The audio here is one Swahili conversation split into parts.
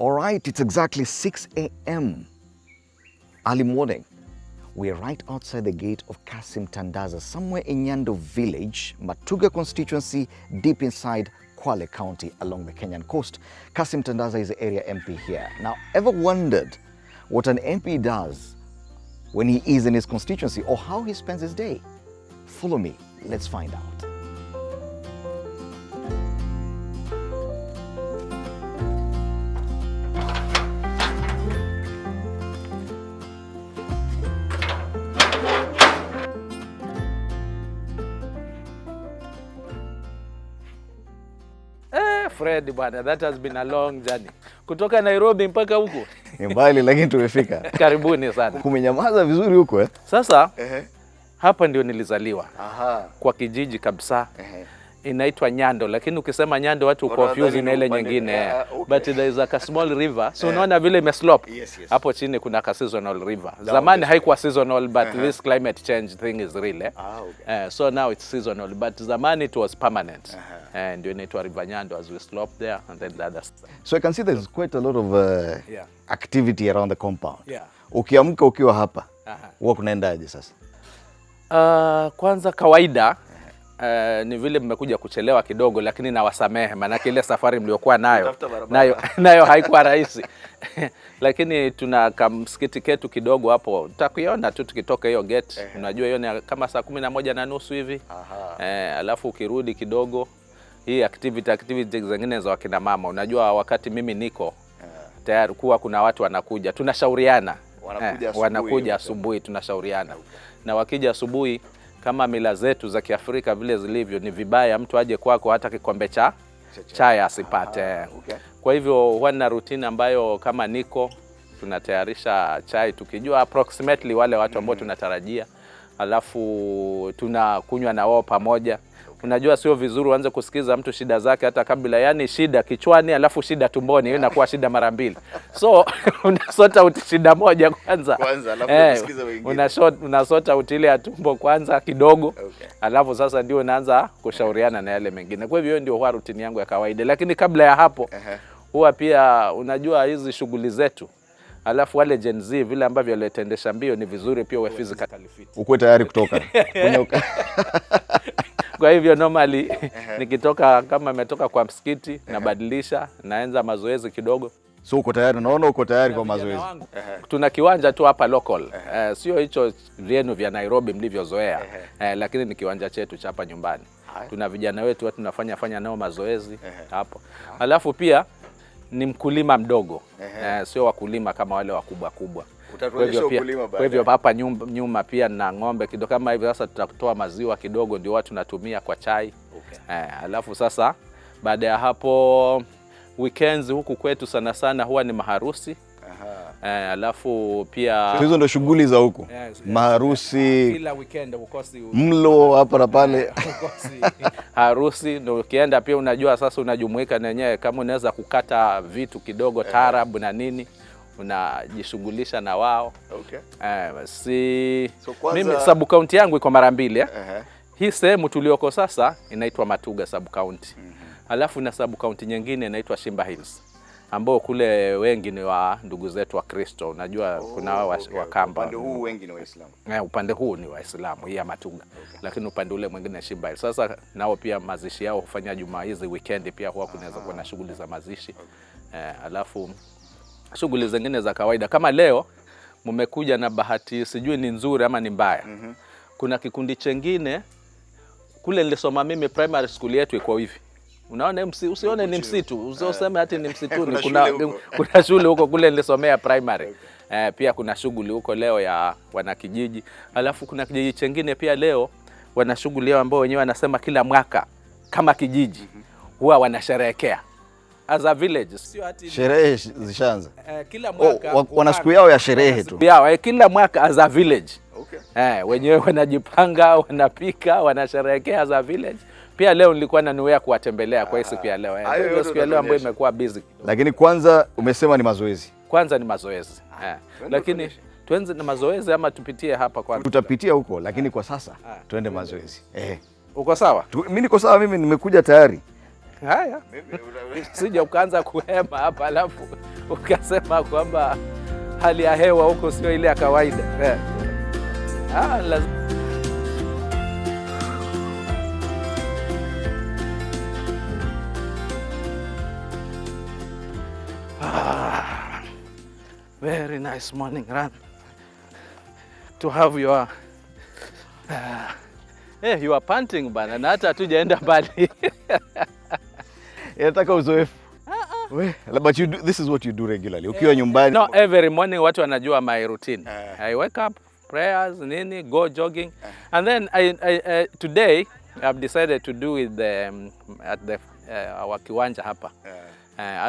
All right, it's exactly 6 a.m. early morning. We're right outside the gate of Kassim Tandaza, somewhere in Nyando village, Matuga constituency, deep inside Kwale County along the Kenyan coast. Kassim Tandaza is the area MP here. Now, ever wondered what an MP does when he is in his constituency or how he spends his day? Follow me, let's find out. Fred bwana, that has been a long journey. Kutoka Nairobi mpaka huko. Ni mbali lakini tumefika. Karibuni sana. Kumenyamaza vizuri huko eh? Sasa hapa ndio nilizaliwa. Aha. Kwa kijiji kabisa. Inaitwa Nyando, lakini ukisema Nyando watu confuse na ile nyingine. Okay. But there is a small river. So unaona vile imeslope. Yes. Hapo chini kuna ka seasonal river. Zamani haikuwa seasonal, but this climate change thing is real. Okay. So now it's seasonal, but zamani it was permanent. And you need to river Nyando as we slope there and then the other side. So I can see there's quite a lot of activity around the compound. Yeah. Ukiamka ukiwa hapa, huwa kunaendaje sasa? Kwanza kawaida ni vile mmekuja kuchelewa kidogo, lakini nawasamehe maana ile safari mliokuwa nayo haikuwa rahisi. Lakini tuna kamsikiti ketu kidogo hapo. Utakiona tu tukitoka hiyo gate. Unajua hiyo ni kama saa 11:30 hivi. Alafu ukirudi kidogo hii activity zingine za wakina mama. Unajua wakati mimi niko tayari kuwa kuna watu wanakuja. Tunashauriana. Wanakuja asubuhi tunashauriana. Na wakija asubuhi kama mila zetu za Kiafrika vile zilivyo, ni vibaya mtu aje kwako hata kikombe cha chai asipate. Okay. Kwa hivyo wana routine ambayo kama niko tunatayarisha chai tukijua approximately wale watu ambao tunatarajia, alafu tunakunywa na wao pamoja. Unajua sio vizuri uanze kusikiza mtu shida zake hata kabla, yani shida kichwani alafu shida tumboni, hiyo inakuwa shida mara mbili. So unasota ut shida moja kwanza alafu usikiza wengine. Unasota ut ile ya tumbo kwanza kidogo. Okay. Alafu sasa ndio unaanza kushauriana na yale mengine. Kwa hivyo ndio huwa routine yangu ya kawaida, lakini kabla ya hapo huwa pia unajua hizi shughuli zetu. Alafu wale Gen Z vile ambavyo waletendesha mbio ni vizuri pia uwe physically fit. Uko tayari kutoka. Kwa hivyo normally nikitoka kama nimetoka kwa msikiti nabadilisha naanza mazoezi kidogo. So uko tayari, naona uko tayari kwa mazoezi. Tuna kiwanja tu hapa local. Sio hicho vyenu vya Nairobi mlivyozoea. Lakini ni kiwanja chetu cha hapa nyumbani. Tuna vijana wetu watu tunafanya nao mazoezi hapo. Alafu pia ni mkulima mdogo. Sio wakulima kama wale wakubwa kubwa. Kwa hivyo hapa nyuma pia na ng'ombe kidogo kama hivi. Sasa tutatoa maziwa kidogo ndio watu tunatumia kwa chai. Okay. Alafu sasa baada ya hapo weekends huku kwetu sana sana huwa ni maharusi. Alafu pia hizo ndio shughuli za huku. Maharusi kila weekend ukosi mlo hapa na pale. Harusi ndio ukienda pia unajua sasa unajumuika na wenyewe kama unaweza kukata vitu kidogo taarab na nini unajishughulisha na wao. Okay. Mimi sub county yangu iko mara mbili. Hii sehemu tulioko sasa inaitwa Matuga sub county. Alafu na sub county nyingine inaitwa Shimba Hills ambao kule wengi ni wa ndugu zetu wa Kristo. Unajua kuna wao wa Kamba. Upande huu wengi ni Waislamu. Upande huu ni Waislamu hii ya Matuga. Okay. Lakini upande ule mwingine Shimba Hills. Sasa nao pia mazishi yao hufanya Jumaa hizi weekend pia huwa kunaweza kuwa na shughuli za mazishi. Alafu shughuli zingine za kawaida kama leo mmekuja na bahati sijui ni nzuri ama ni mbaya. Kuna kikundi chengine kule nilisoma mimi primary school yetu iko hivi. Unaona usione ni msitu, usiseme hata ni msituni. Kuna shule huko kule nilisomea primary. Okay. Pia kuna shughuli huko leo ya wanakijiji. Alafu kuna kijiji chengine pia leo wana shughuli yao ambao wenyewe wanasema kila mwaka kama kijiji huwa wanasherehekea. As a village, sio ati sherehe zishaanza. Kila mwaka wana siku yao ya sherehe tu. Kila mwaka as a village. Okay. Wenyewe wanajipanga, wanapika, wanasherehekea as a village. Pia leo nilikuwa nanuia kuwatembelea kwa siku ya leo. Ndio siku ya leo ambayo imekuwa busy. Lakini kwanza umesema ni mazoezi. Kwanza ni mazoezi. Lakini tuanze na mazoezi ama tupitie hapa kwanza? Tutapitia huko, lakini kwa sasa tuende mazoezi. Uko sawa? Mimi niko sawa, mimi nimekuja tayari. Haya. Sija ukaanza kuhema hapa alafu ukasema kwamba hali ya hewa huko sio ile ya kawaida. Very nice morning run to have your you are panting bana, na hata hatujaenda mbali. Inataka uzoefu. But this is what you do regularly. Ukiwa nyumbani. No, every morning watu wanajua my routine. I wake up, prayers, nini, go jogging. And then today I've decided to do it at our kiwanja hapa.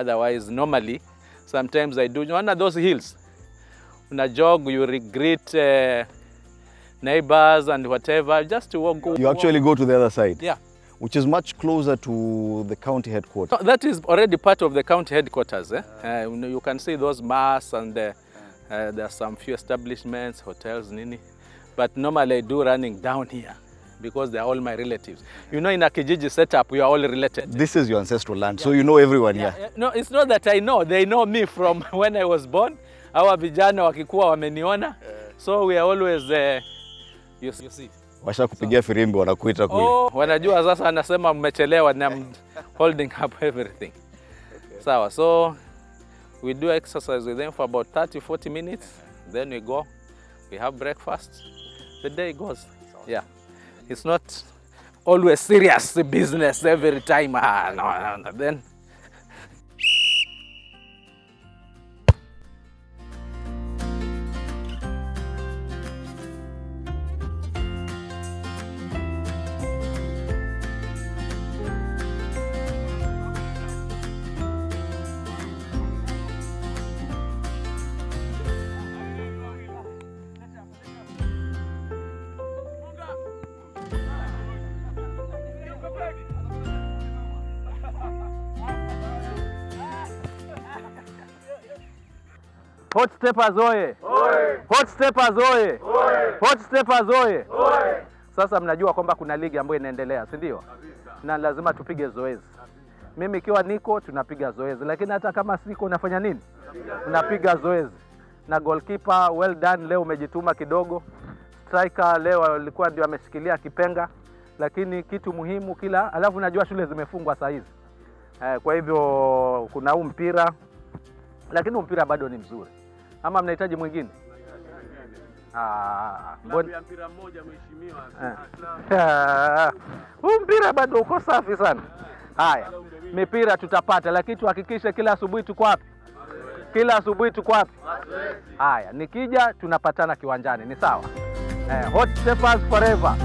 Otherwise normally sometimes I do one of those hills. Una jog, you greet neighbors and whatever, just to walk. You actually go to the other side? Yeah. Which is much closer to the county headquarters. No, that is already part of the county headquarters. You can see those masts and there are some few establishments, hotels, nini. But normally I do running down here because they are all my relatives. You know, in a kijiji setup, we are all related. This is your ancestral land, so you know everyone here. No, it's not that I know. They know me from when I was born. Hawa vijana wakikuwa wameniona. So we are always, you see. Washa kupigia firimbi wanakuita kule. Wanajua sasa anasema mmechelewa na I'm holding up everything. Sawa, so we do exercise with them for about 30-40 minutes. Then we go, we have breakfast. The day goes. Yeah. It's not always serious business every time. No. Then Hot steppers oye! Hot steppers oye! Hot steppers oye! Sasa mnajua kwamba kuna ligi ambayo inaendelea, si ndio? Na lazima tupige zoezi. Mimi ikiwa niko tunapiga zoezi, lakini hata kama siko unafanya nini? Unapiga zoezi. Na goalkeeper well done, leo umejituma kidogo. Striker leo alikuwa ndio ameshikilia kipenga, lakini kitu muhimu alafu najua shule zimefungwa saa hizi. Kwa hivyo kuna huu mpira, lakini mpira bado ni mzuri. Ama mnahitaji mwingine? Mbona mpira mmoja mheshimiwa? Mpira bado uko safi sana. Haya, mipira tutapata, lakini tuhakikishe kila asubuhi tuko wapi? Kila asubuhi tuko wapi? Haya, nikija tunapatana kiwanjani, ni sawa? Hot steppers forever.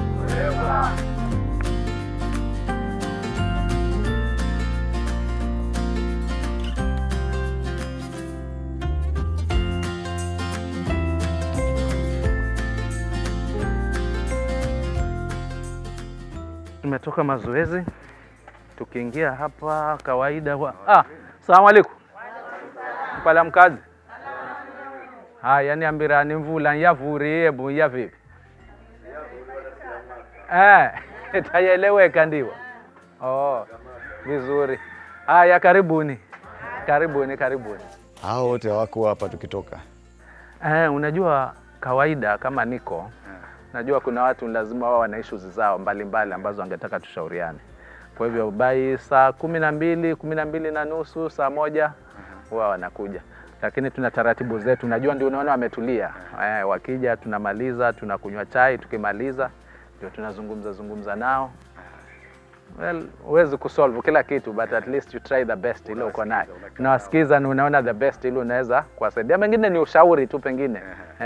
Tumetoka mazoezi, tukiingia hapa kawaida Asalamu alaykum. Mpala mkazi. Haya, niambira ni mvula yavuri ebu ya vipi? Taeleweka ndio. Vizuri. Haya, karibuni. Karibuni. Hao wote wako hapa tukitoka. Unajua kawaida kama niko najua kuna watu lazima wao wana issues zao mbalimbali ambazo wangetaka tushauriane. Kwa hivyo by saa 12 na nusu, saa 1 wao wanakuja. Lakini tuna taratibu zetu. Najua ndio unaona wametulia. Wakija tunamaliza, tunakunywa chai, tukimaliza ndio tunazungumza nao. Well, huwezi kusolve kila kitu, but at least you try the best ile uko nayo. Tunawasikiza na unaona the best ile unaweza kuwasaidia. Mengine ni ushauri tu pengine.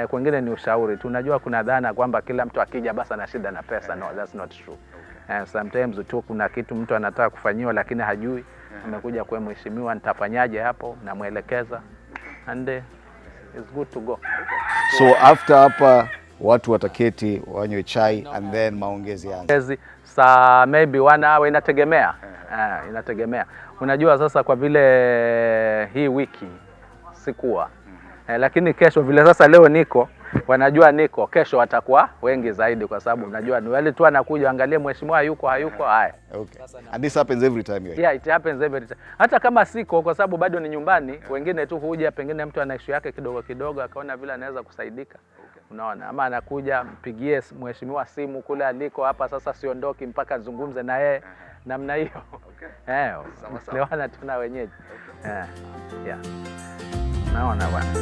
Kwingine ni ushauri. Tunajua kuna dhana kwamba kila mtu akija basi ana shida na pesa. No, that's not true. Sometimes tu kuna kitu mtu anataka kufanyiwa lakini hajui. Amekuja kwa mheshimiwa, nitafanyaje hapo, namuelekeza. And it's good to go. So after hapa watu wataketi wanywe chai and then maongezi yangu. Saa maybe 1 hour inategemea. Inategemea. Unajua sasa kwa vile hii wiki sikuwa. Lakini kesho vile sasa leo niko wanajua niko, kesho watakuwa wengi zaidi, kwa sababu unajua ni wale tu anakuja angalie mheshimiwa yuko hayuko. Haya. Okay. And this happens every time you're here? Yeah, it happens every time. Hata kama siko, kwa sababu bado ni nyumbani, wengine tu huja, pengine mtu ana issue yake kidogo kidogo akaona vile anaweza kusaidika. Unaona, ama anakuja mpigie mheshimiwa simu kule aliko, hapa sasa siondoki mpaka zungumze na yeye, namna hiyo. Lewana tuna wenyeji. Yeah. Naona bwana.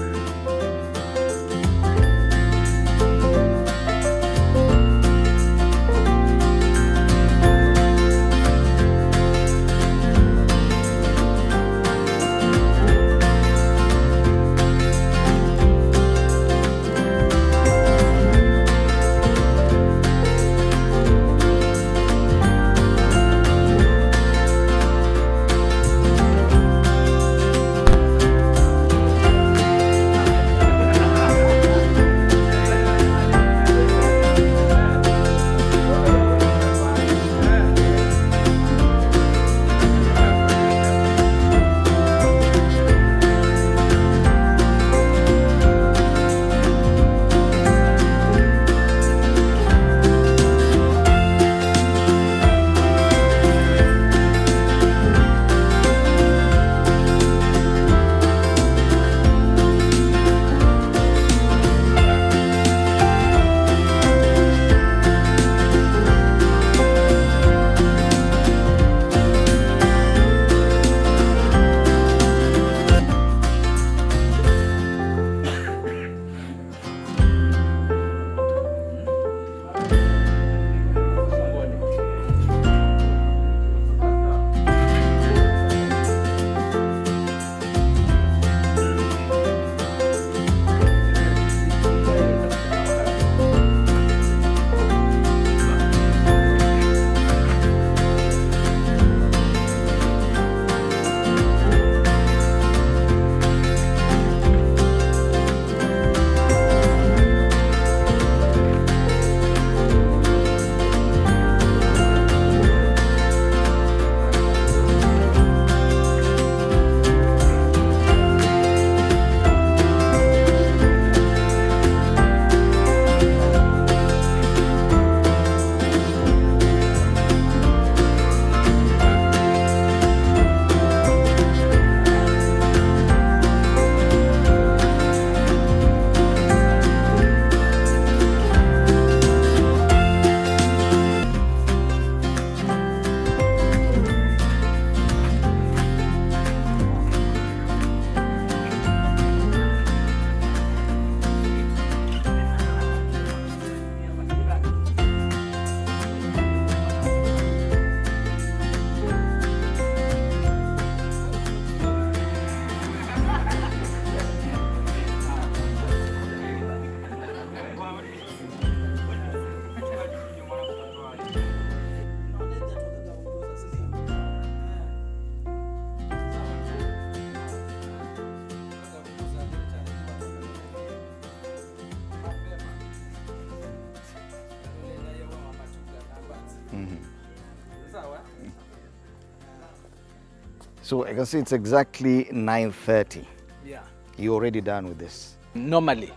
So I can see it's exactly 9:30. Yeah. You're already done with this? Normally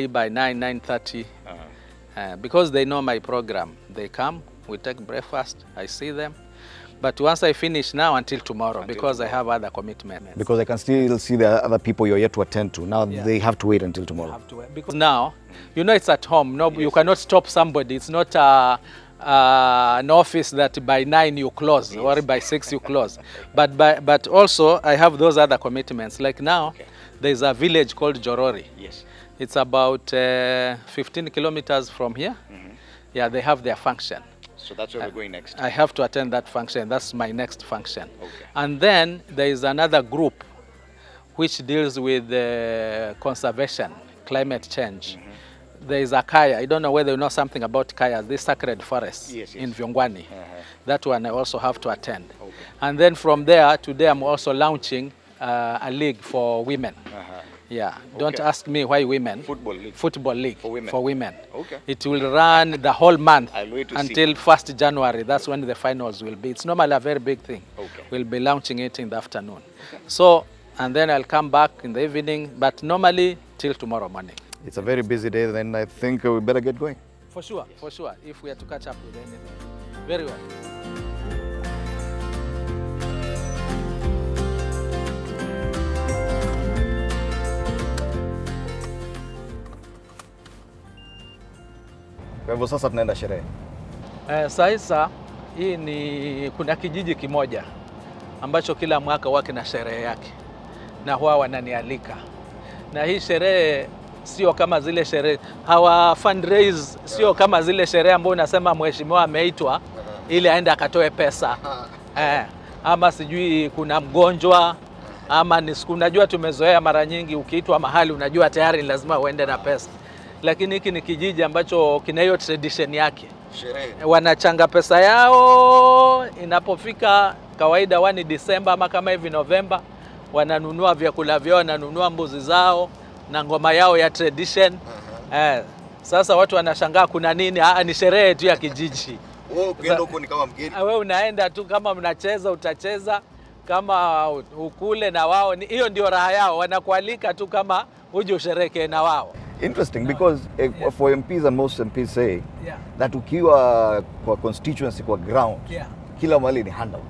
by 9:30. Because they know my program. They come, we take breakfast, I see them. But once I finish now until tomorrow, because I have other commitments. Because I can still see the other people you're yet to attend to. Now they have to wait until tomorrow. Have to wait. Because now, you know, it's at home. No, you cannot stop somebody. It's not an office that by 9 you close or by 6 you close. But also I have those other commitments. Like now, there's a village called Jorori. Yes. It's about 15 kilometers from here. Yeah, they have their function. So that's where we're going next. I have to attend that function. That's my next function. Okay. And then there is another group which deals with conservation, climate change. There is a kaya. I don't know whether you know something about kaya, this sacred forest in Vyongwani. That one I also have to attend. Okay. And then from there, today I'm also launching a league for women. Yeah, don't ask me why women. Football league for women. Okay. It will run the whole month until 1st January. That's when the finals will be. It's normally a very big thing. Okay. We'll be launching it in the afternoon. Okay. So, and then I'll come back in the evening, but normally till tomorrow morning. It's a very busy day, then I think we better get going. For sure, for sure, if we are to catch up with anything. Very well. Kwa hivyo sasa tunaenda sherehe. Sasa hii kuna kijiji kimoja ambacho kila mwaka huwa kina sherehe yake na huwa wananialika, na hii sherehe sio kama zile sherehe hawa fundraise, sio kama zile sherehe ambazo unasema mheshimiwa ameitwa ili aende akatoe pesa ama sijui kuna mgonjwa ama ni siku. Unajua tumezoea mara nyingi ukiitwa mahali unajua tayari ni lazima uende na pesa, lakini hiki ni kijiji ambacho kina hiyo tradition yake. Sherehe wanachanga pesa yao inapofika kawaida 1 Disemba ama kama hivi Novemba, wananunua vyakula vyao, wananunua mbuzi zao na ngoma yao ya tradition. Sasa watu wanashangaa kuna nini? Ni sherehe tu ya kijiji. Ukienda huko ni kama mgeni. Wewe unaenda tu, kama mnacheza utacheza, kama ukule na wao, hiyo ndio raha yao. Wanakualika tu kama uje ushereke na wao. Interesting because for MPs and most MPs say that ukiwa kwa constituency kwa ground, kila mahali ni handout.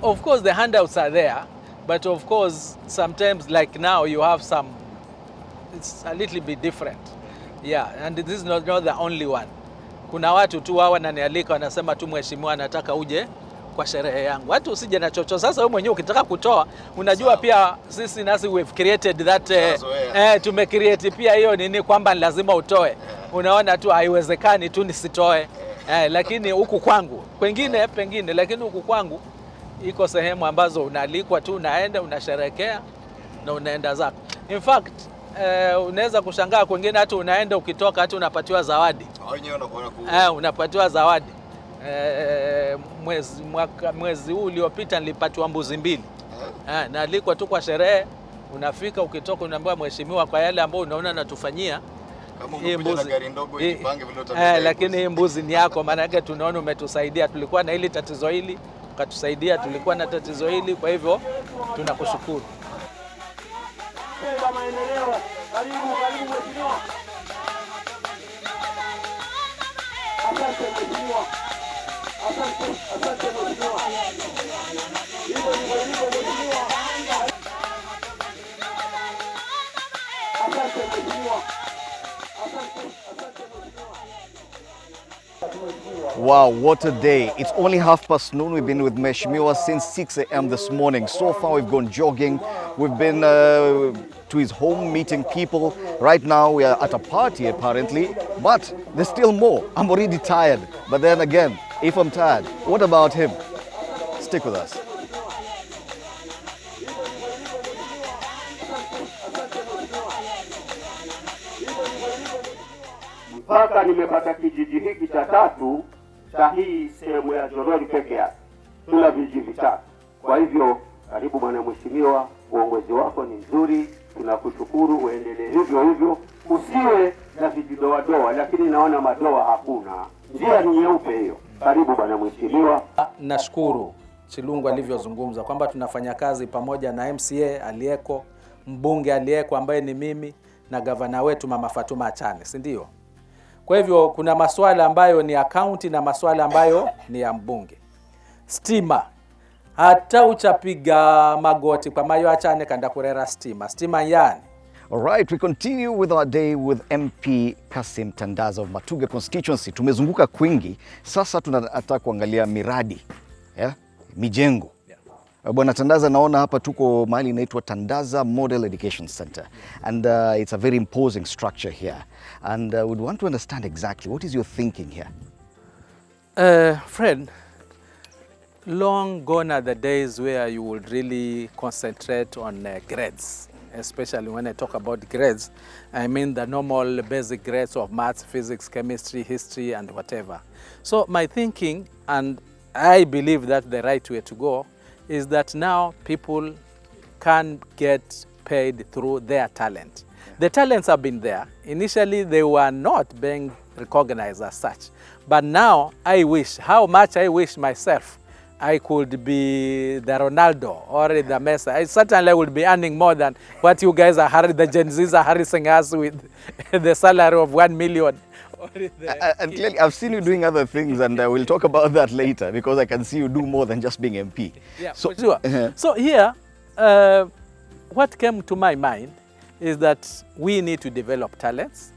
Of course the handouts are there, but of course sometimes like now you have some, it's a little bit different. And this is not the only one. Kuna watu tu wao wananialika, wanasema tu mheshimiwa anataka uje kwa sherehe yangu. Watu usije na chocho. Sasa wewe mwenyewe ukitaka kutoa, unajua pia sisi nasi we've created that tumecreate pia hiyo nini kwamba lazima utoe. Unaona tu haiwezekani tu nisitoe. Lakini huku kwangu pengine, lakini huku kwangu iko sehemu ambazo unaalikwa tu, unaenda unasherekea na unaenda zako. In fact unaweza kushangaa kwingine hata unaenda ukitoka hata unapatiwa zawadi. Unapatiwa zawadi. Mwezi huu uliopita nilipatiwa mbuzi 2. Naalikwa tu kwa sherehe, unafika ukitoka unaambiwa mheshimiwa, kwa yale ambayo unaona natufanyia hii mbuzi, lakini hii mbuzi ni yako, maana yake tunaona umetusaidia. Tulikuwa na hili tatizo hili, ukatusaidia, tulikuwa na tatizo hili, kwa hivyo tunakushukuru. Karibu mheshimiwa. Asante mheshimiwa. Asante mheshimiwa. Hivyo mheshimiwa. Asante mheshimiwa. Wow, what a day. It's only noon. We've been with Mheshimiwa since 6 a.m. this morning. So far we've gone jogging. We've been to his home meeting people. Right now we are at a party apparently, but there's still more. I'm already tired. But then again, if I'm tired, what about him? Stick with us. Mpaka nimepata kijiji hiki cha 3 cha hii sehemu ya Jorori peke yake. Tuna vijiji vitatu. Kwa hivyo karibu bwana mheshimiwa, uongozi wako ni nzuri, tunakushukuru, uendelee hivyo hivyo, usiwe na vijidoa, lakini naona madoa hakuna. Njia ni nyeupe hiyo. Karibu bwana mheshimiwa. Nashukuru Chilungu alivyozungumza kwamba tunafanya kazi pamoja na MCA aliyeko, mbunge aliyeko ambaye ni mimi, na gavana wetu Mama Fatuma Achane, si ndio? Kwa hivyo kuna masuala ambayo ni akaunti na masuala ambayo ni ya mbunge. Stima, hata uchapiga magoti kwa mayo Achane kanda kurera stima yani. All right, we continue with our day with MP Kassim Tandaza of Matuga constituency. Tumezunguka kwingi, sasa tunataka kuangalia miradi, mijengo. Bwana Tandaza, naona hapa tuko mahali inaitwa Tandaza Model Education Center, and it's a very imposing structure here, and would want to understand exactly what is your thinking here. Fred, long gone are the days where you would really concentrate on grades. Especially when I talk about grades, I mean the normal basic grades of maths, physics, chemistry, history, and whatever. So my thinking, and I believe that the right way to go, is that now people can get paid through their talent. The talents have been there. Initially, they were not being recognized as such. But now, I wish, how much I wish myself, I could be the Ronaldo or the Messi. I certainly would be earning more than what you guys are, the Gen Zs are harassing us with the salary of 1 million. And clearly, I've seen you doing other things, and we'll talk about that later, because I can see you do more than just being MP. Yeah, so, for sure. So here, what came to my mind is that we need to develop talents,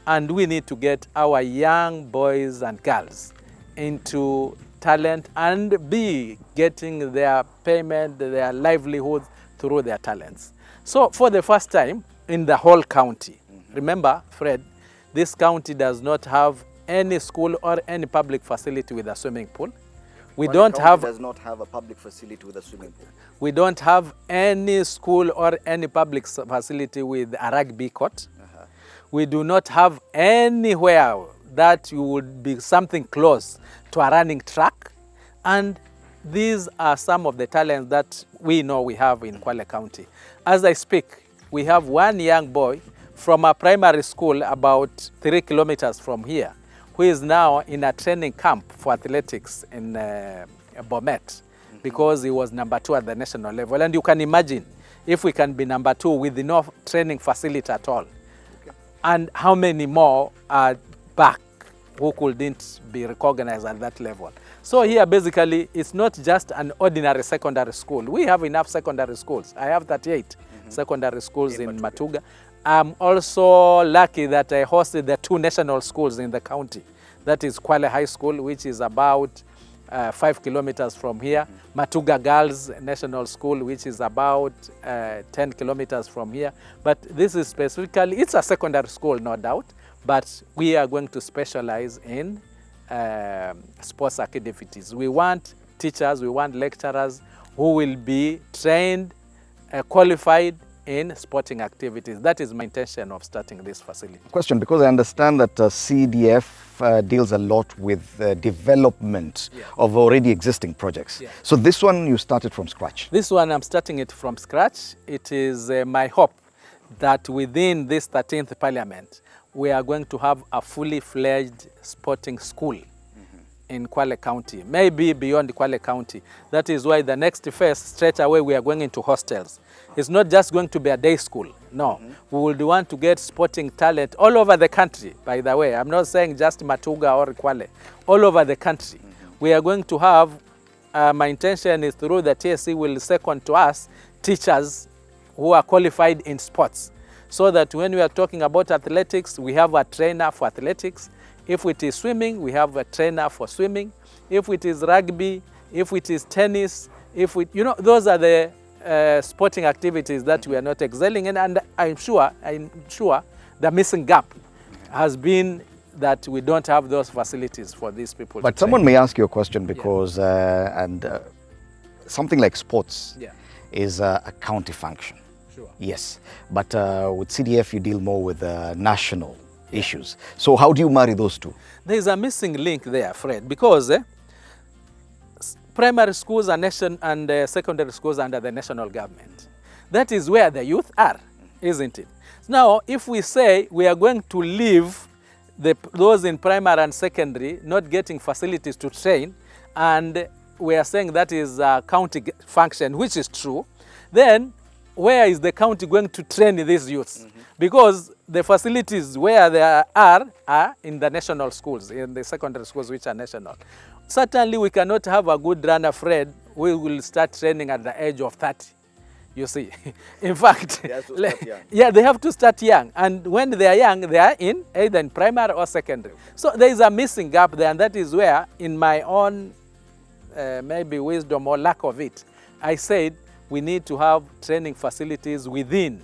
and we need to get our young boys and girls into talent and be getting their payment, their livelihood through their talents. So for the first time in the whole county, remember, Fred, this county does not have any school or any public facility with a swimming pool. We don't have... does not have a public facility with a swimming pool. We don't have any school or any public facility with a rugby court. We do not have anywhere that you would be something close to a running track. And these are some of the talents that we know we have in Kwale County. As I speak, we have one young boy from a primary school about 3 kilometers from here, who is now in a training camp for athletics in Bomet, because he was number 2 at the national level. And you can imagine if we can be number 2 with no training facility at all. Okay. And how many more are back who couldn't be recognized at that level. So here basically it's not just an ordinary secondary school. We have enough secondary schools. I have 38 secondary schools in Matuga. I'm also lucky that I hosted the 2 national schools in the county. That is Kwale High School, which is about 5 kilometers from here. Matuga Girls National School, which is about 10 kilometers from here. But this is specifically, it's a secondary school, no doubt, but we are going to specialize in sports activities. We want teachers, we want lecturers who will be trained, qualified in sporting activities. That is my intention of starting this facility. Question, because I understand that CDF deals a lot with development of already existing projects. Yeah. So this one you started from scratch? This one I'm starting it from scratch. It is my hope that within this 13th Parliament, we are going to have a fully fledged sporting school in Kwale County, maybe beyond Kwale County. That is why the next phase, straight away, we are going into hostels. It's not just going to be a day school. No, we will want to get sporting talent all over the country, by the way. I'm not saying just Matuga or Kwale, all over the country. We are going to have, my intention is through the TSC will second to us teachers who are qualified in sports, so that when we are talking about athletics, we have a trainer for athletics. If it is swimming, we have a trainer for swimming. If it is rugby, if it is tennis, if we, you know, those are the sporting activities that we are not excelling in. And I'm sure the missing gap has been that we don't have those facilities for these people. But someone may ask you a question because, something like sports is a county function. Sure. Yes, but with CDF you deal more with national issues. So how do you marry those two? There is a missing link there, Fred, because primary schools and secondary schools under the national government. That is where the youth are, isn't it? Now, if we say we are going to leave those in primary and secondary not getting facilities to train, and we are saying that is a county function, which is true, then where is the county going to train these youths? Because the facilities where they are in the national schools, in the secondary schools which are national. Certainly we cannot have a good runner, Fred, we will start training at the age of 30, you see. In fact, they have to start young. And when they are young, they are in either in primary or secondary. So there is a missing gap there, and that is where, in my own maybe wisdom or lack of it, I said we need to have training facilities within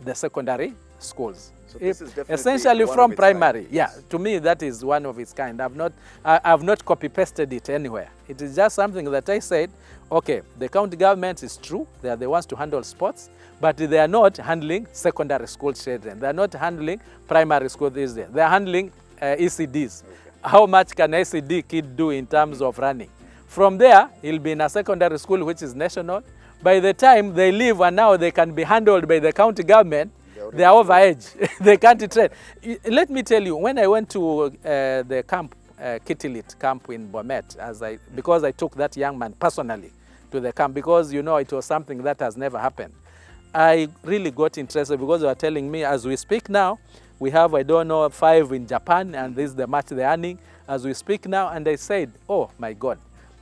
the secondary schools. So this is essentially from primary. Yeah, to me that is one of its kind. I've not copy-pasted it anywhere. It is just something that I said, okay, the county government is true, they are the ones to handle sports, but they are not handling secondary school children. They are not handling primary school these days. They are handling ECDs. Okay. How much can an ECD kid do in terms of running? From there, he'll be in a secondary school which is national. By the time they leave and now they can be handled by the county government, they are over age. They can't train. Let me tell you, when I went to the camp Kitilit camp in Bomet, because I took that young man personally to the camp, because it was something that has never happened. I really got interested because they were telling me, as we speak now, we have, 5 in Japan, and this is the much they're earning as we speak now. And I said, oh my God,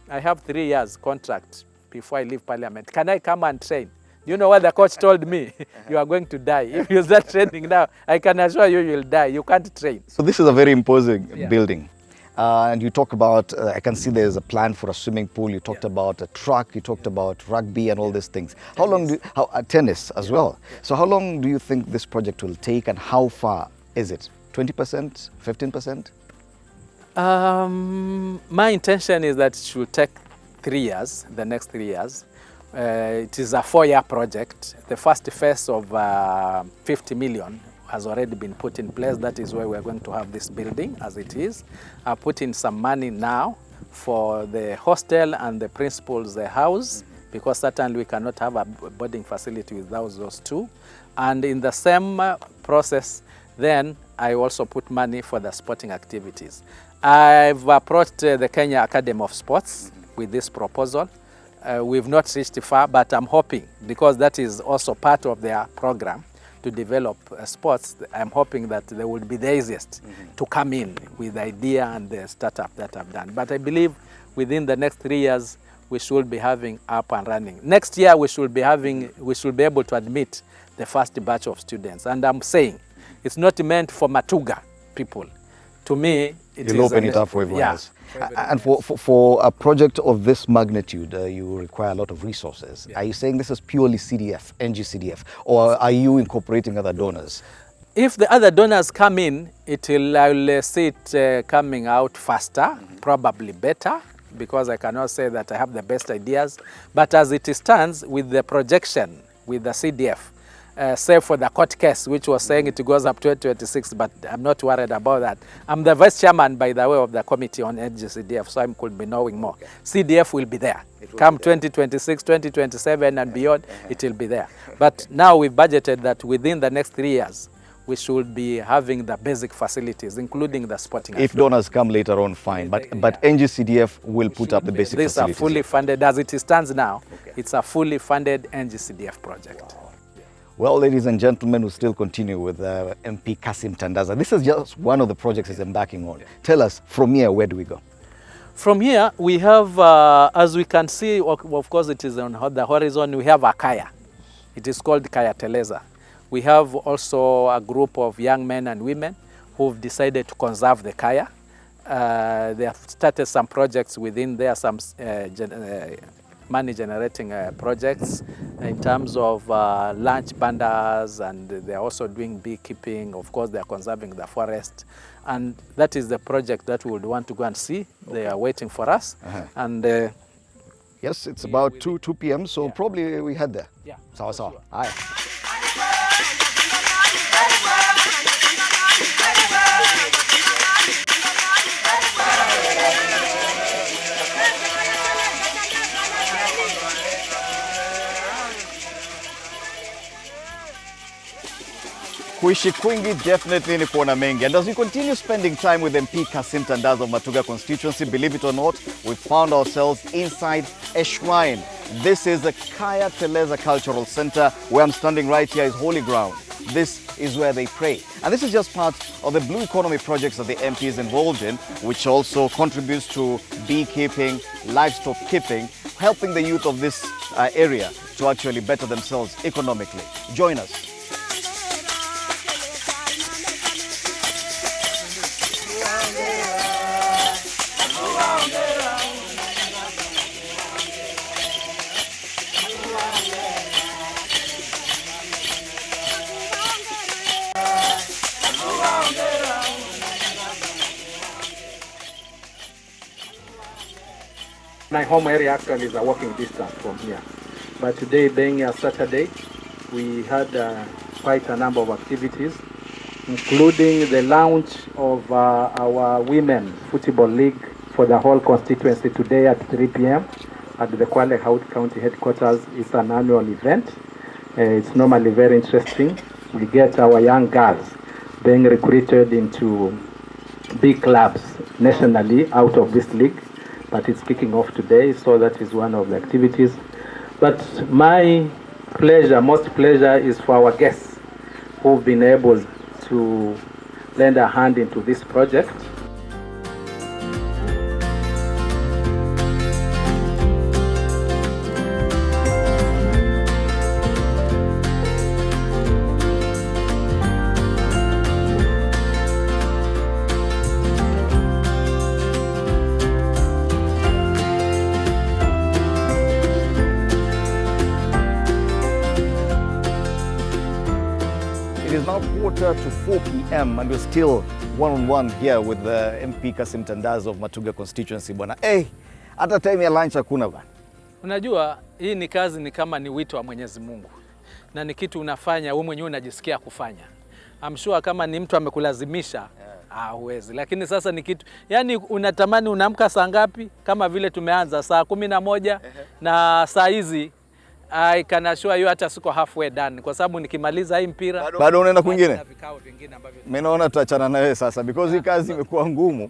I have 3 years contract before I leave Parliament. Can I come and train? You know what the coach told me? You are going to die. If you start training now, I can assure you, you'll die. You can't train. So this is a very imposing building. And you talk about, I can see there's a plan for a swimming pool. You talked about a track. You talked about rugby and all these things. How long tennis as well. So how long do you think this project will take, and how far is it? 20%, 15%? My intention is that it should take 3 years, the next 3 years. It is a 4-year project. The first phase of 50 million has already been put in place. That is why we're going to have this building as it is. I put in some money now for the hostel and the principal's house, because certainly we cannot have a boarding facility without those two. And in the same process, then I also put money for the sporting activities. I've approached the Kenya Academy of Sports with this proposal. We've not reached far, but I'm hoping, because that is also part of their program to develop sports, I'm hoping that they will be the easiest to come in with the idea and the startup that I've done. But I believe within the next 3 years, we should be having up and running. Next year, we should be able to admit the first batch of students. And I'm saying, it's not meant for Matuga people. To me, You'll open it up for everyone else. And for a project of this magnitude, you require a lot of resources. Are you saying this is purely CDF, NG-CDF, or are you incorporating other donors? If the other donors come in, I will see it coming out faster, probably better, because I cannot say that I have the best ideas. But as it stands, with the projection, with the CDF, save for the court case, which was saying it goes up to 2026, but I'm not worried about that. I'm the vice chairman, by the way, of the committee on NG-CDF, so I could be knowing more. Okay. CDF will be there. Come 2026, 2027 and beyond, it will be there. But now we've budgeted that within the next 3 years, we should be having the basic facilities, including the sporting. If donors come later on, fine. But NG-CDF will put up the basic facilities. These are fully funded. As it stands now, it's a fully funded NG-CDF project. Well, ladies and gentlemen, we'll still continue with MP Kassim Tandaza. This is just one of the projects he's embarking on. Tell us, from here, where do we go? From here, we have, as we can see, of course, it is on the horizon, we have a kaya. It is called Kaya Teleza. We have also a group of young men and women who've decided to conserve the kaya. They have started some projects within there, some money-generating projects in terms of lunch banders, and they're also doing beekeeping. Of course, they're conserving the forest. And that is the project that we would want to go and see. They are waiting for us. And yes, it's about 2 p.m., so probably we head there. Yeah. Sawa sawa. Aye. Kuishi kwingi definitely ni kuona mengi. And as we continue spending time with MP Kassim Tandaza of Matuga constituency, believe it or not, we found ourselves inside a shrine. This is the Kaya Teleza Cultural Center. Where I'm standing right here is holy ground. This is where they pray. And this is just part of the blue economy projects that the MP is involved in, which also contributes to beekeeping, livestock keeping, helping the youth of this area to actually better themselves economically. Join us. My home area actually is a walking distance from here. But today, being a Saturday, we had quite a number of activities, including the launch of our Women Football League for the whole constituency today at 3 p.m. at the Kwale County headquarters. It's an annual event. It's normally very interesting. We get our young girls being recruited into big clubs nationally out of this league, but it's kicking off today, so that is one of the activities. But my pleasure, most pleasure, is for our guests who've been able to lend a hand into this project. It is now 3:45 p.m. and we're still one-on-one here with the MP Kassim Tandaza of Matuga constituency. Bwana, hata time ya lunch hakuna bwana. Unajua hii ni kazi, ni kama ni wito wa Mwenyezi Mungu. Na ni kitu unafanya wewe mwenyewe unajisikia kufanya. I'm sure kama ni mtu amekulazimisha, huwezi. Lakini sasa ni kitu, yani unatamani unaamka saa ngapi? Kama vile tumeanza saa 11 na saa hizi I can assure you hata siko halfway done, kwa sababu nikimaliza hii mpira bado unaenda kwingine. Mimi naona tutachana na wewe sasa because hii kazi imekuwa ngumu.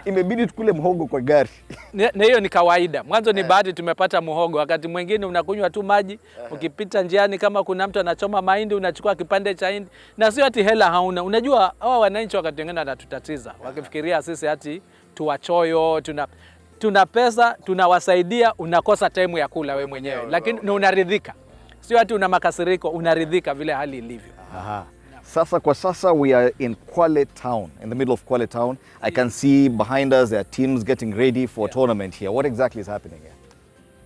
Imebidi tukule mhogo kwa gari. Na hiyo ni kawaida. Mwanzo ni bahati tumepata mhogo. Wakati mwingine unakunywa tu maji, ukipita njiani kama kuna mtu anachoma mahindi unachukua kipande cha hindi. Na sio ati hela hauna. Unajua hawa wananchi wakati wengine wanatutatiza. Wakifikiria sisi ati tuwachoyo, tuna pesa, tunawasaidia, unakosa time ya kula wewe mwenyewe. Lakini unaridhika. Sio ati una makasiriko, unaridhika vile hali ilivyo. Sasa kwa sasa we are in Kwale town, in the middle of Kwale town. I can see behind us there are teams getting ready for a tournament here. What exactly is happening here?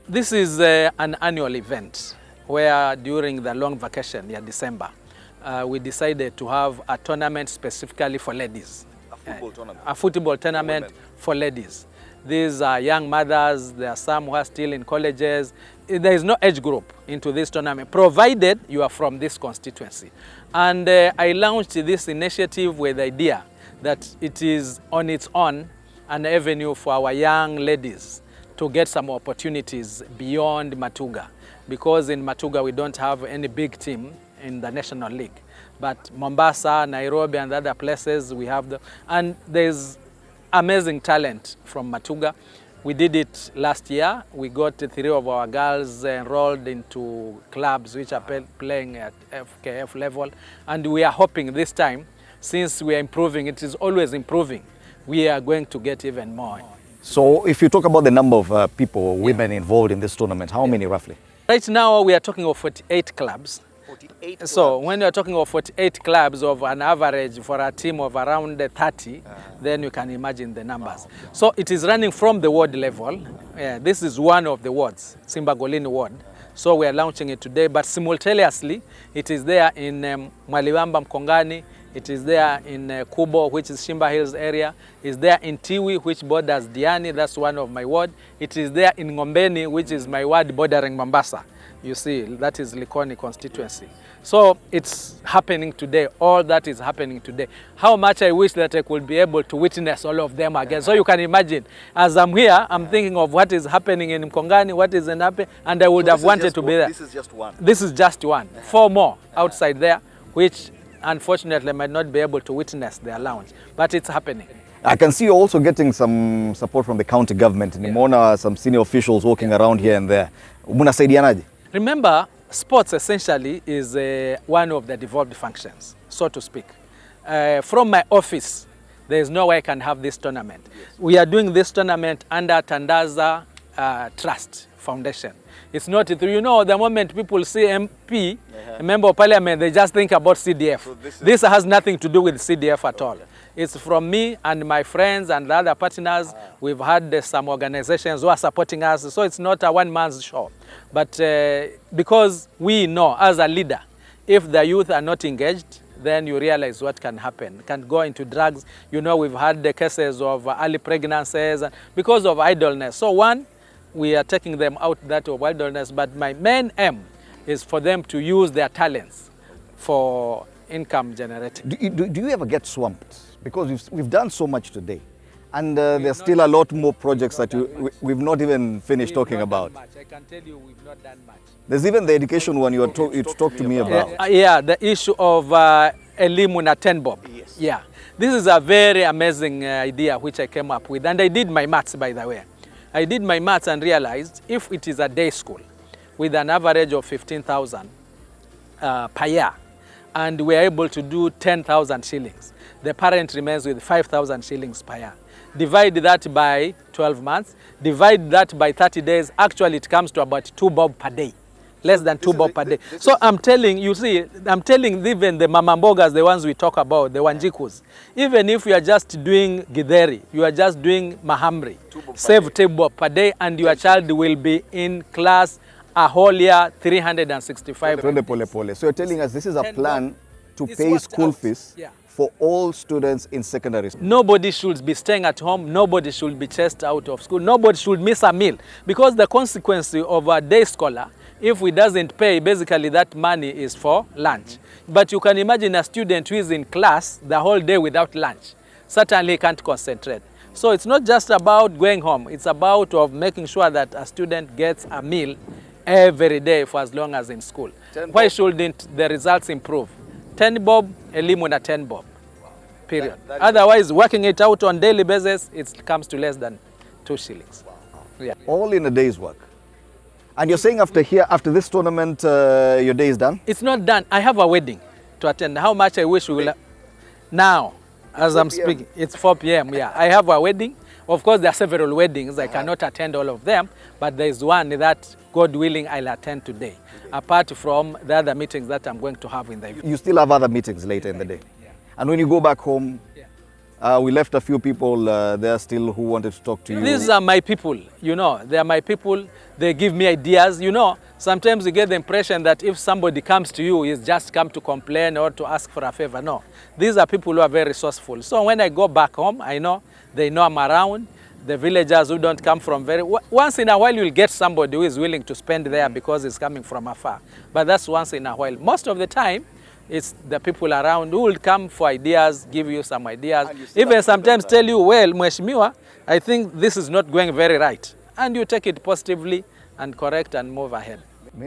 This is an annual event where during the long vacation in December, we decided to have a tournament specifically for ladies. A football tournament? A football tournament for ladies. These are young mothers, there are some who are still in colleges. There is no age group into this tournament, provided you are from this constituency. And I launched this initiative with the idea that it is on its own an avenue for our young ladies to get some opportunities beyond Matuga. Because in Matuga we don't have any big team in the National League. But Mombasa, Nairobi and other places we have and there's amazing talent from Matuga. We did it last year. We got 3 of our girls enrolled into clubs which are playing at FKF level. And we are hoping this time, since we are improving, it is always improving, we are going to get even more. So if you talk about the number of people, women involved in this tournament, how many roughly? Right now we are talking of 48 clubs. 48 So when you are talking of 48 clubs of an average for a team of around 30, then you can imagine the numbers. Wow. So it is running from the ward level. This is one of the wards, Simbagolini ward. So we are launching it today, but simultaneously it is there in Mwaliwamba Mkongani, it is there in Kubo, which is Shimba Hills area, it is there in Tiwi, which borders Diani, that's one of my ward. It is there in Ngombeni, which is my ward bordering Mombasa. You see, that is Likoni constituency. So it's happening today. All that is happening today. How much I wish that I could be able to witness all of them again. So you can imagine, as I'm here, I'm thinking of what is happening in Mkongani, what is in Ape, and I would have wanted to be there. This is just one. This is just one. 4 more outside there, which unfortunately I might not be able to witness their launch, but it's happening. I can see you also getting some support from the county government. Nimeona some senior officials walking around here and there. Mnasaidianaje? Remember, sports essentially is one of the devolved functions, so to speak. From my office, there is no way I can have this tournament. Yes. We are doing this tournament under Tandaza Trust Foundation. It's not through, you know, the moment people see MP, a member of parliament, they just think about CDF. So this has nothing to do with CDF at all. It's from me and my friends and the other partners. We've had some organizations who are supporting us, so it's not a one-man's show. But because we know as a leader, if the youth are not engaged, then you realize what can happen. Can go into drugs. You know, we've had the cases of early pregnancies because of idleness. So one, we are taking them out that of idleness, but my main aim is for them to use their talents for income generating. Do you ever get swamped? Because we've done so much today, and there's still a lot more projects that we've not even finished talking about. I can tell you we've not done much. There's even the education one you talked to me about. Yeah, the issue of Elimu na 10 bob. Yes. Yeah. This is a very amazing idea which I came up with. And I did my maths, by the way. I did my maths and realized if it is a day school with an average of 15,000 per year, and we are able to do 10,000 shillings, the parent remains with 5,000 shillings per year. Divide that by 12 months, divide that by 30 days, actually it comes to about 2 bob per day. Less than 2 bob per day. So I'm telling, you see, I'm telling even the mamambogas, the ones we talk about, the wanjikus, even if you are just doing githeri, you are just doing mahamri, save 2 bob per day, and your child will be in class a whole year, 365 days. So you're telling us this is a plan to It's pay worked school out. fees Yeah. for all students in secondary school. Nobody should be staying at home. Nobody should be chased out of school. Nobody should miss a meal. Because the consequence of a day scholar, if he doesn't pay, basically that money is for lunch. But you can imagine a student who is in class the whole day without lunch. Certainly can't concentrate. So it's not just about going home. It's about of making sure that a student gets a meal every day for as long as in school. Why shouldn't the results improve? 10 bob, Elimu na 10 bob. Period. Otherwise, working it out on daily basis, it comes to less than 2 shillings. Yeah. All in a day's work. And you're saying after this tournament, your day is done? It's not done. I have a wedding to attend. How much I wish we will. Now, as I'm speaking, it's 4 p.m. Yeah, I have a wedding. Of course, there are several weddings. I cannot attend all of them, but there is one that, God willing, I'll attend today. Apart from the other meetings that I'm going to have in the evening. You still have other meetings later in the day. Yeah. And when you go back home, Yeah. we left a few people there still who wanted to talk to you. These are my people, you know. They are my people. They give me ideas, you know. Sometimes you get the impression that if somebody comes to you, he's just come to complain or to ask for a favor. No. These are people who are very resourceful. So when I go back home, I know they know I'm around. The villagers who don't come from once in a while you'll get somebody who is willing to spend there because he's coming from afar. But that's once in a while. Most of the time, it's the people around who will come for ideas, give you some ideas. Even sometimes tell you, well, Mheshimiwa, I think this is not going very right. And you take it positively and correct and move ahead.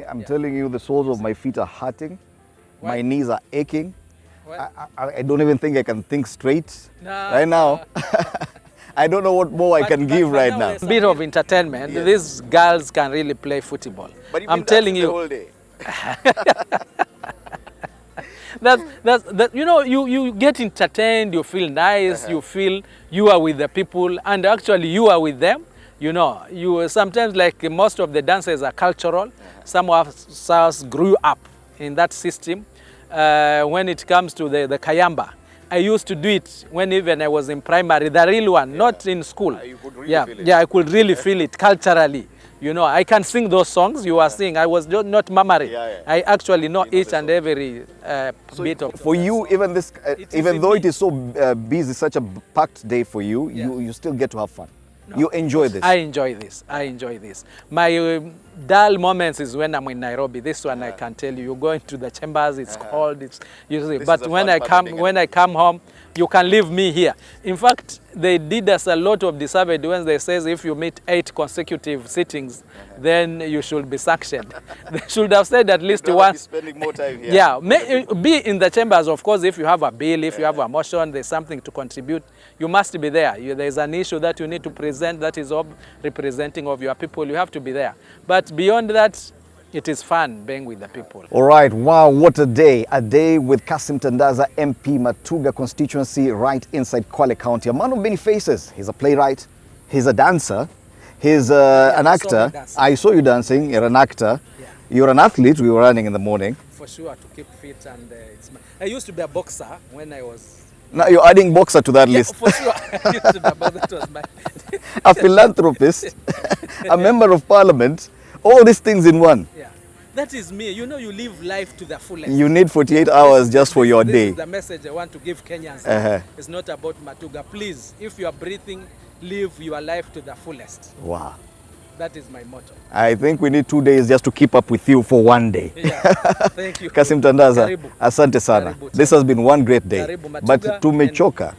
I'm telling you, the soles of my feet are hurting. What? My knees are aching. What? I don't even think I can think straight No. right now. I don't know what more I can give right now. A bit of entertainment. Yes. These girls can really play football. But I'm telling you. the whole day. That you know, you get entertained, you feel nice, you feel you are with the people, and actually you are with them. You know, you sometimes, like most of the dances are cultural. Some of us grew up in that system. When it comes to the kayamba, I used to do it when even I was in primary, the real one, not in school. You could really feel it. Yeah, I could really feel it culturally. You know, I can sing those songs you are singing. I was not murmuring. I actually know each and every bit of. For you, even this, even though it is so busy, such a packed day for you, you still get to have fun. No, you enjoy this. I enjoy this. I enjoy this. My dull moments is when I'm in Nairobi. This one I can tell you. You go into the chambers. It's cold. It's usually. But when I come home, you can leave me here. In fact, they did us a lot of disservice when they says if you meet 8 consecutive sittings, then you should be sanctioned. They should have said at least once. Spending more time here. Yeah, be in the chambers, of course. If you have a bill, if you have a motion, there's something to contribute, you must be there. There's an issue that you need to present that is representing of your people, you have to be there. But beyond that, it is fun being with the people. All right, wow, what a day. A day with Kassim Tandaza, MP Matuga constituency, right inside Kwale County. A man of many faces. He's a playwright, he's a dancer, he's an actor. I saw you dancing, you're an actor. Yeah. You're an athlete, we were running in the morning. For sure, to keep fit. And I used to be a boxer when I was... Now you're adding boxer to that list. For sure. I used to be a boxer. That was my... A philanthropist, a member of parliament, all these things in one. Yeah. That is me. You know, you live life to the fullest. You need 48 hours just for your This day. is the message I want to give Kenyans. It's not about Matuga. Please, if you are breathing, live your life to the fullest. Wow. That is my motto. I think we need 2 days just to keep up with you for one day. Yeah. Thank you. Kassim Tandaza, Karibu. asante sana. Karibu. This has been one great day. Karibu, Matuga, But tumechoka.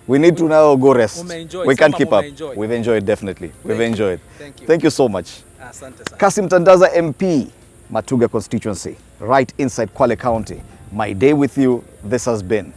We need to now go rest. Umeenjoy. We can't Sema keep up. umeenjoy. We've enjoyed, definitely. We've enjoyed. Thank you. Thank you so much. Asante sana. Kassim Tandaza, MP, Matuga constituency, right inside Kwale County. my day with you. This has been